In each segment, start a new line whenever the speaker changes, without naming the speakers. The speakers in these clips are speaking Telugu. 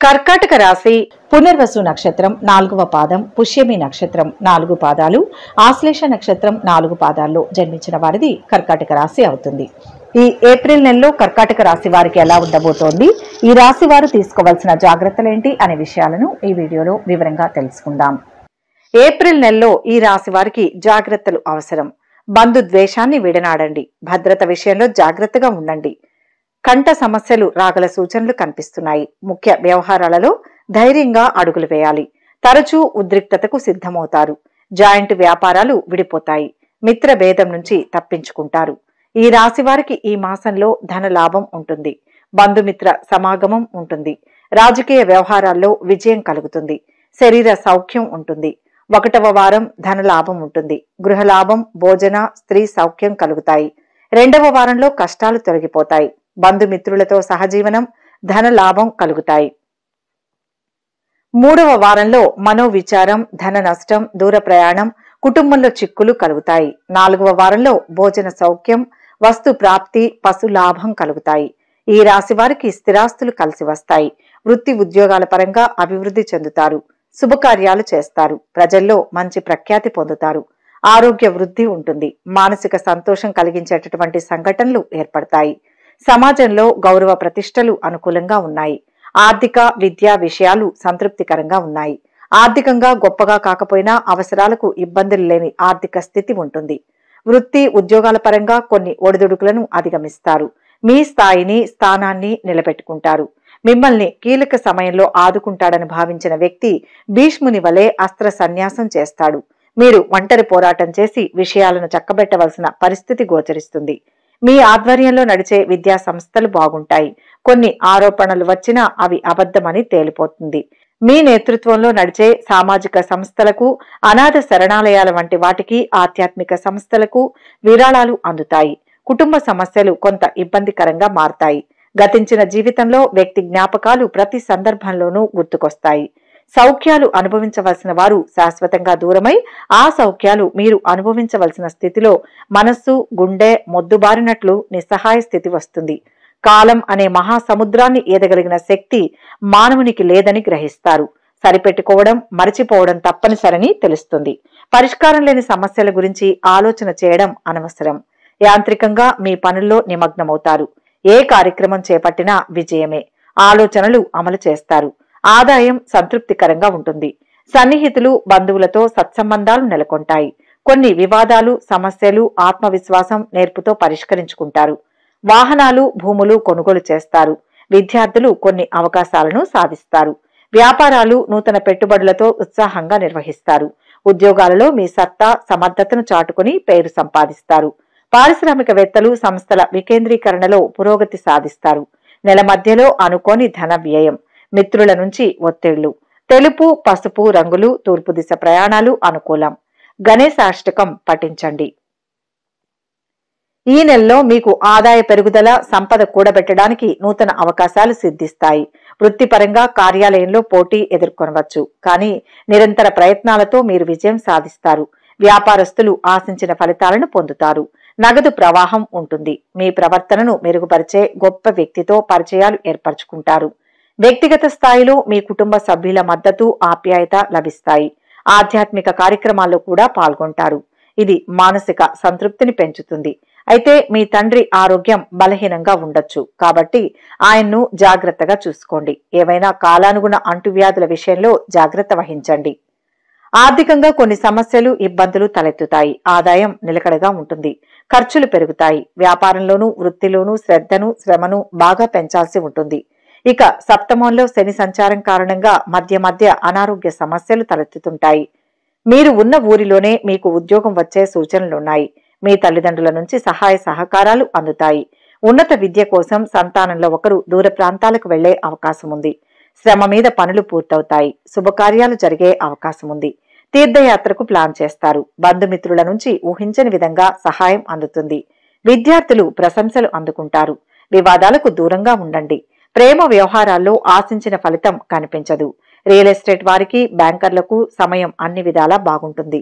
కర్కాటక రాశి పునర్వసు నక్షత్రం 4వ పాదం, పుష్యమి నక్షత్రం 4 పాదాలు, ఆశ్లేష నక్షత్రం 4 పాదాల్లో జన్మించిన వారిది కర్కాటక రాశి అవుతుంది. ఈ ఏప్రిల్ నెలలో కర్కాటక రాశి వారికి ఎలా ఉండబోతోంది, ఈ రాశి వారు తీసుకోవాల్సిన జాగ్రత్తలేంటి అనే విషయాలను ఈ వీడియోలో వివరంగా తెలుసుకుందాం. ఏప్రిల్ నెలలో ఈ రాశి వారికి జాగ్రత్తలు అవసరం. బంధు ద్వేషాన్ని విడనాడండి. భద్రత విషయంలో జాగ్రత్తగా ఉండండి. కంట సమస్యలు రాగల సూచనలు కనిపిస్తున్నాయి. ముఖ్య వ్యవహారాలలో ధైర్యంగా అడుగులు వేయాలి. తరచూ ఉద్రిక్తతకు సిద్ధమవుతారు. జాయింట్ వ్యాపారాలు విడిపోతాయి. మిత్ర భేదం నుంచి తప్పించుకుంటారు. ఈ రాశి వారికి ఈ మాసంలో ధన లాభం ఉంటుంది. బంధుమిత్ర సమాగమం ఉంటుంది. రాజకీయ వ్యవహారాల్లో విజయం కలుగుతుంది. శరీర సౌఖ్యం ఉంటుంది. 1వ వారం ధన లాభం ఉంటుంది. గృహలాభం, భోజన, స్త్రీ సౌఖ్యం కలుగుతాయి. 2వ వారంలో కష్టాలు తొలగిపోతాయి. బంధుమిత్రులతో సహజీవనం, ధన లాభం కలుగుతాయి. 3వ వారంలో మనోవిచారం, ధన నష్టం, దూర ప్రయాణం, కుటుంబంలో చిక్కులు కలుగుతాయి. 4వ వారంలో భోజన సౌఖ్యం, వస్తు ప్రాప్తి, పశు లాభం కలుగుతాయి. ఈ రాశి వారికి స్థిరాస్తులు కలిసి వస్తాయి. వృత్తి ఉద్యోగాల పరంగా అభివృద్ధి చెందుతారు. శుభకార్యాలు చేస్తారు. ప్రజల్లో మంచి ప్రఖ్యాతి పొందుతారు. ఆరోగ్య వృద్ధి ఉంటుంది. మానసిక సంతోషం కలిగించేటటువంటి సంఘటనలు ఏర్పడతాయి. సమాజంలో గౌరవ ప్రతిష్టలు అనుకూలంగా ఉన్నాయి. ఆర్థిక, విద్యా విషయాలు సంతృప్తికరంగా ఉన్నాయి. ఆర్థికంగా గొప్పగా కాకపోయినా అవసరాలకు ఇబ్బందులు లేని ఆర్థిక స్థితి ఉంటుంది. వృత్తి ఉద్యోగాల పరంగా కొన్ని ఒడిదుడుకులను అధిగమిస్తారు. మీ స్థాయిని, స్థానాన్ని నిలబెట్టుకుంటారు. మిమ్మల్ని కీలక సమయంలో ఆదుకుంటాడని భావించిన వ్యక్తి భీష్ముని వలె అస్త్ర సన్యాసం చేస్తాడు. మీరు ఒంటరి పోరాటం చేసి విషయాలను చక్కబెట్టవలసిన పరిస్థితి గోచరిస్తుంది. మీ ఆధ్వర్యంలో నడిచే విద్యా సంస్థలు బాగుంటాయి. కొన్ని ఆరోపణలు వచ్చినా అవి అబద్ధమని తేలిపోతుంది. మీ నేతృత్వంలో నడిచే సామాజిక సంస్థలకు, అనాథ శరణాలయాల వంటి వాటికి, ఆధ్యాత్మిక సంస్థలకు విరాళాలు అందుతాయి. కుటుంబ సమస్యలు కొంత ఇబ్బందికరంగా మారతాయి. గతించిన జీవితంలో వ్యక్తి జ్ఞాపకాలు ప్రతి సందర్భంలోనూ గుర్తుకొస్తాయి. సౌఖ్యాలు అనుభవించవలసిన వారు శాశ్వతంగా దూరమై ఆ సౌఖ్యాలు మీరు అనుభవించవలసిన స్థితిలో మనస్సు, గుండె మొద్దుబారినట్లు నిస్సహాయ స్థితి వస్తుంది. కాలం అనే మహాసముద్రాన్ని ఈదగలిగిన శక్తి మానవునికి లేదని గ్రహిస్తారు. సరిపెట్టుకోవడం, మరచిపోవడం తప్పనిసరని తెలుస్తుంది. పరిష్కారం లేని సమస్యల గురించి ఆలోచన చేయడం అనవసరం. యాంత్రికంగా మీ పనుల్లో నిమగ్నమవుతారు. ఏ కార్యక్రమం చేపట్టినా విజయమే. ఆలోచనలు అమలు చేస్తారు. ఆదాయం సంతృప్తికరంగా ఉంటుంది. సన్నిహితులు, బంధువులతో సత్సంబంధాలు నెలకొంటాయి. కొన్ని వివాదాలు, సమస్యలు ఆత్మవిశ్వాసం, నేర్పుతో పరిష్కరించుకుంటారు. వాహనాలు, భూములు కొనుగోలు చేస్తారు. విద్యార్థులు కొన్ని అవకాశాలను సాధిస్తారు. వ్యాపారాలు, నూతన పెట్టుబడులతో ఉత్సాహంగా నిర్వహిస్తారు. ఉద్యోగాలలో మీ సత్తా, సమర్థతను చాటుకుని పేరు సంపాదిస్తారు. పారిశ్రామికవేత్తలు సంస్థల వికేంద్రీకరణలో పురోగతి సాధిస్తారు. నెల మధ్యలో అనుకోని ధన వ్యయం, మిత్రుల నుంచి ఒత్తిళ్లు. తెలుపు, పసుపు రంగులు, తూర్పు దిశ ప్రయాణాలు అనుకూలం. గణేశాష్టకం పఠించండి. ఈ నెలలో మీకు ఆదాయ పెరుగుదల, సంపద కూడబెట్టడానికి నూతన అవకాశాలు సిద్ధిస్తాయి. వృత్తిపరంగా కార్యాలయంలో పోటీ ఎదుర్కొనవచ్చు. కానీ నిరంతర ప్రయత్నాలతో మీరు విజయం సాధిస్తారు. వ్యాపారస్తులు ఆశించిన ఫలితాలను పొందుతారు. నగదు ప్రవాహం ఉంటుంది. మీ ప్రవర్తనను మెరుగుపరిచే గొప్ప వ్యక్తితో పరిచయాలు ఏర్పరచుకుంటారు. వ్యక్తిగత స్థాయిలో మీ కుటుంబ సభ్యుల మద్దతు, ఆప్యాయత లభిస్తాయి. ఆధ్యాత్మిక కార్యక్రమాల్లో కూడా పాల్గొంటారు. ఇది మానసిక సంతృప్తిని పెంచుతుంది. అయితే మీ తండ్రి ఆరోగ్యం బలహీనంగా ఉండొచ్చు. కాబట్టి ఆయన్ను జాగ్రత్తగా చూసుకోండి. ఏవైనా కాలానుగుణ అంటువ్యాధుల విషయంలో జాగ్రత్త వహించండి. ఆర్థికంగా కొన్ని సమస్యలు, ఇబ్బందులు తలెత్తుతాయి. ఆదాయం నిలకడగా ఉంటుంది. ఖర్చులు పెరుగుతాయి. వ్యాపారంలోనూ వృత్తిలోనూ శ్రద్ధను, శ్రమను బాగా పెంచాల్సి ఉంటుంది. ఇక సప్తమంలో శని సంచారం కారణంగా మధ్య మధ్య అనారోగ్య సమస్యలు తలెత్తుతుంటాయి. మీరు ఉన్న ఊరిలోనే మీకు ఉద్యోగం వచ్చే సూచనలున్నాయి. మీ తల్లిదండ్రుల నుంచి సహాయ సహకారాలు అందుతాయి. ఉన్నత విద్య కోసం సంతానంలో ఒకరు దూర ప్రాంతాలకు వెళ్లే అవకాశం ఉంది. శ్రమ మీద పనులు పూర్తవుతాయి. శుభకార్యాలు జరిగే అవకాశం ఉంది. తీర్థయాత్రకు ప్లాన్ చేస్తారు. బంధుమిత్రుల నుంచి ఊహించని విధంగా సహాయం అందుతుంది. విద్యార్థులు ప్రశంసలు అందుకుంటారు. వివాదాలకు దూరంగా ఉండండి. ప్రేమ వ్యవహారాల్లో ఆశించిన ఫలితం కనిపించదు. రియల్ ఎస్టేట్ వారికి, బ్యాంకర్లకు సమయం అన్ని విధాలా బాగుంటుంది.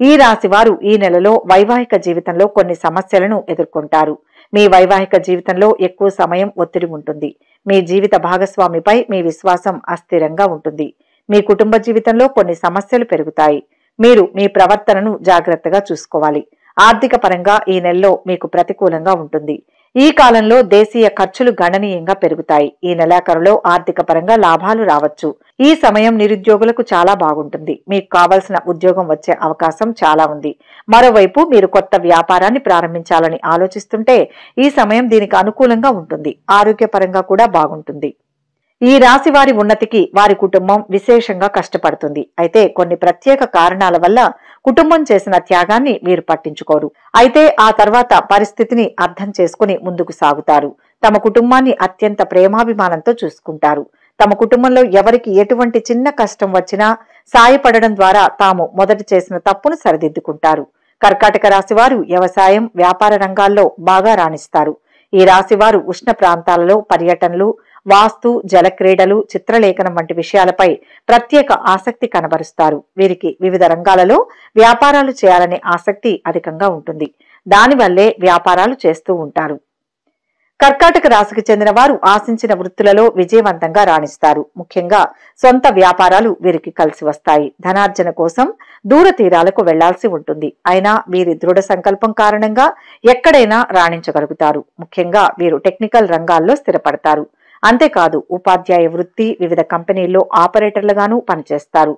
ఈ రాశి వారు ఈ నెలలో వైవాహిక జీవితంలో కొన్ని సమస్యలను ఎదుర్కొంటారు. మీ వైవాహిక జీవితంలో ఎక్కువ సమయం ఒత్తిడి ఉంటుంది. మీ జీవిత భాగస్వామిపై మీ విశ్వాసం అస్థిరంగా ఉంటుంది. మీ కుటుంబ జీవితంలో కొన్ని సమస్యలు పెరుగుతాయి. మీరు మీ ప్రవర్తనను జాగ్రత్తగా చూసుకోవాలి. ఆర్థిక పరంగా ఈ నెలలో మీకు ప్రతికూలంగా ఉంటుంది. ఈ కాలంలో దేశీయ ఖర్చులు గణనీయంగా పెరుగుతాయి. ఈ నెలాఖరులో ఆర్థిక పరంగా లాభాలు రావచ్చు. ఈ సమయం నిరుద్యోగులకు చాలా బాగుంటుంది. మీకు కావలసిన ఉద్యోగం వచ్చే అవకాశం చాలా ఉంది. మరోవైపు మీరు కొత్త వ్యాపారాన్ని ప్రారంభించాలని ఆలోచిస్తుంటే ఈ సమయం దీనికి అనుకూలంగా ఉంటుంది. ఆరోగ్యపరంగా కూడా బాగుంటుంది. ఈ రాశి వారి ఉన్నతికి వారి కుటుంబం విశేషంగా కష్టపడుతుంది. అయితే కొన్ని ప్రత్యేక కారణాల వల్ల కుటుంబం చేసిన త్యాగాన్ని వీరు పట్టించుకోరు. అయితే ఆ తర్వాత పరిస్థితిని అర్థం చేసుకుని ముందుకు సాగుతారు. తమ కుటుంబాన్ని అత్యంత ప్రేమాభిమానంతో చూసుకుంటారు. తమ కుటుంబంలో ఎవరికి ఎటువంటి చిన్న కష్టం వచ్చినా సాయపడడం ద్వారా తాము మొదట చేసిన తప్పును సరిదిద్దుకుంటారు. కర్కాటక రాశి వారు వ్యవసాయం, వ్యాపార రంగాల్లో బాగా రాణిస్తారు. ఈ రాశి వారు ఉష్ణ ప్రాంతాలలో పర్యటనలు, వాస్తు, జలక్రీడలు, చిత్రలేఖనం వంటి విషయాలపై ప్రత్యేక ఆసక్తి కనబరుస్తారు. వీరికి వివిధ రంగాలలో వ్యాపారాలు చేయాలనే ఆసక్తి అధికంగా ఉంటుంది. దానివల్లే వ్యాపారాలు చేస్తూ ఉంటారు. కర్కాటక రాశికి చెందిన వారు ఆశించిన వృత్తులలో విజయవంతంగా రాణిస్తారు. ముఖ్యంగా సొంత వ్యాపారాలు వీరికి కలిసి వస్తాయి. ధనార్జన కోసం దూర తీరాలకు వెళ్లాల్సి ఉంటుంది. అయినా వీరి దృఢ సంకల్పం కారణంగా ఎక్కడైనా రాణించగలుగుతారు. ముఖ్యంగా వీరు టెక్నికల్ రంగాల్లో స్థిరపడతారు. అంతేకాదు ఉపాధ్యాయ వృత్తి, వివిధ కంపెనీల్లో ఆపరేటర్లుగాను పనిచేస్తారు.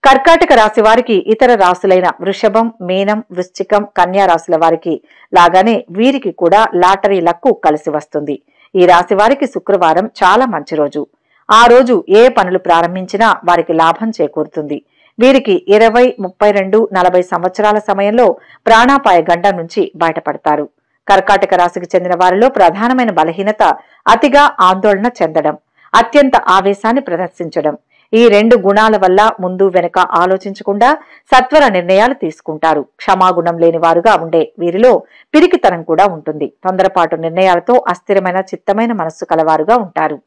కర్కాటక రాశి వారికి ఇతర రాశులైన వృషభం, మీనం, వృశ్చికం, కన్యా రాశుల వారికి లాగానే వీరికి కూడా లాటరీ లక్కు కలిసి వస్తుంది. ఈ రాశి వారికి శుక్రవారం చాలా మంచి రోజు. ఆ రోజు ఏ పనులు ప్రారంభించినా వారికి లాభం చేకూరుతుంది. వీరికి 20, 32, 40 సంవత్సరాల సమయంలో ప్రాణాపాయ గండం నుంచి బయటపడతారు. కర్కాటక రాశికి చెందిన వారిలో ప్రధానమైన బలహీనత అతిగా ఆందోళన చెందడం, అత్యంత ఆవేశాన్ని ప్రదర్శించడం. ఈ 2 గుణాల వల్ల ముందు వెనుక ఆలోచించకుండా సత్వర నిర్ణయాలు తీసుకుంటారు. క్షమాగుణం లేని వారుగా ఉండే వీరిలో పిరికితనం కూడా ఉంటుంది. తొందరపాటు నిర్ణయాలతో అస్థిరమైన చిత్తమైన మనస్సు కలవారుగా ఉంటారు.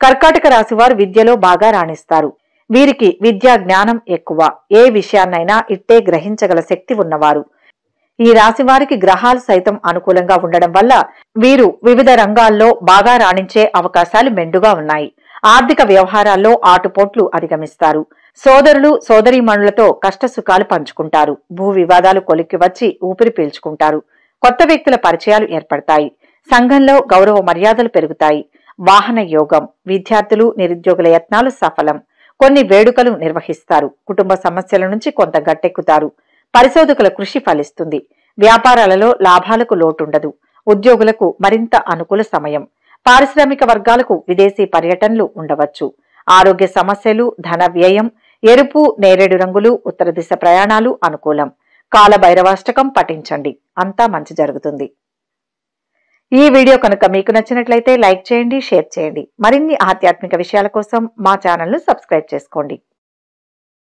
కర్కాటక రాశి వారు విద్యలో బాగా రాణిస్తారు. వీరికి విద్యా జ్ఞానం ఎక్కువ. ఏ విషయాన్నైనా ఇట్టే గ్రహించగల శక్తి ఉన్నవారు. ఈ రాశి వారికి గ్రహాలు సైతం అనుకూలంగా ఉండడం వల్ల వీరు వివిధ రంగాల్లో బాగా రాణించే అవకాశాలు మెండుగా ఉన్నాయి. ఆర్థిక వ్యవహారాల్లో ఆటుపోట్లు అధిగమిస్తారు. సోదరులు, సోదరీమణులతో కష్టసుఖాలు పంచుకుంటారు. భూ వివాదాలు కొలిక్కి వచ్చి ఊపిరి పీల్చుకుంటారు. కొత్త వ్యక్తుల పరిచయాలు ఏర్పడతాయి. సంఘంలో గౌరవ మర్యాదలు పెరుగుతాయి. వాహన యోగం. విద్యార్థులు, నిరుద్యోగుల యత్నాలు సఫలం. కొన్ని వేడుకలు నిర్వహిస్తారు. కుటుంబ సమస్యల నుంచి కొంత గట్టెక్కుతారు. పరిశోధకుల కృషి ఫలిస్తుంది. వ్యాపారాలలో లాభాలకు లోటుండదు. ఉద్యోగులకు మరింత అనుకూల సమయం. పారిశ్రామిక వర్గాలకు విదేశీ పర్యటనలు ఉండవచ్చు. ఆరోగ్య సమస్యలు, ధన వ్యయం, ఎరుపు, నేరేడు రంగులు, ఉత్తర దిశ ప్రయాణాలు అనుకూలం. కాలభైరవాష్టకం పఠించండి. అంతా మంచి జరుగుతుంది. ఈ వీడియో కనుక మీకు నచ్చినట్లయితే లైక్ చేయండి, షేర్ చేయండి. మరిన్ని ఆధ్యాత్మిక విషయాల కోసం మా ఛానల్ ను సబ్స్క్రైబ్ చేసుకోండి.